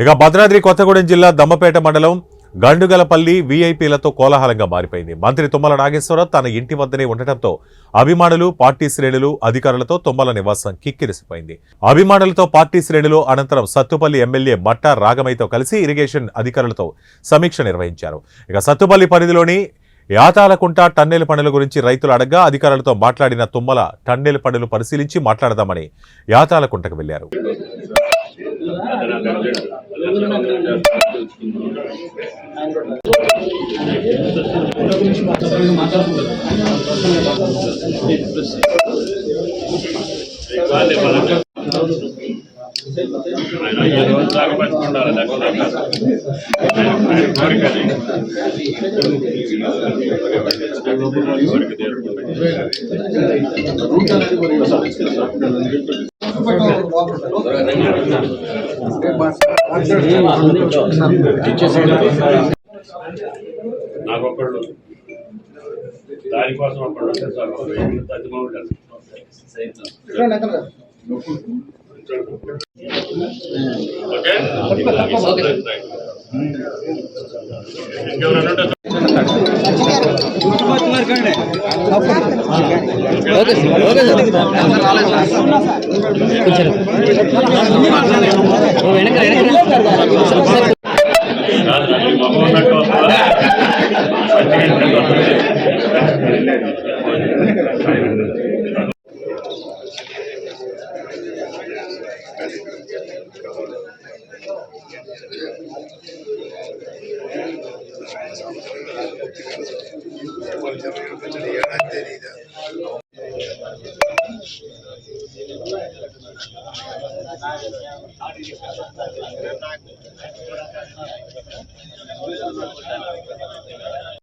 ఇక భద్రాద్రి కొత్తగూడెం జిల్లా దమ్మపేట మండలం గండుగలపల్లి వీఐపీలతో కోలాహలంగా మారిపోయింది. మంత్రి తుమ్మల నాగేశ్వరరావు తన ఇంటి వద్దనే ఉండటంతో అభిమానులు, పార్టీ శ్రేణులు, అధికారులతో తుమ్మల నివాసం కిక్కిరిసిపోయింది. అభిమానులతో పార్టీ శ్రేణులు అనంతరం సత్తుపల్లి ఎమ్మెల్యే మట్టా రాగమైతో కలిసి ఇరిగేషన్ అధికారులతో సమీక్ష నిర్వహించారు. ఇక సత్తుపల్లి పరిధిలోని యాతాలకుంట టన్నెల్ పనుల గురించి రైతులు అడగ్గా అధికారులతో మాట్లాడిన తుమ్మల టన్నెల్ పనులు పరిశీలించి మాట్లాడదామని యాతాలకుంటకు వెళ్లారు. నాకొకళ్ళు దానికోసం ఒకళ్ళు వస్తే సార్ అది బాగుంటుంది.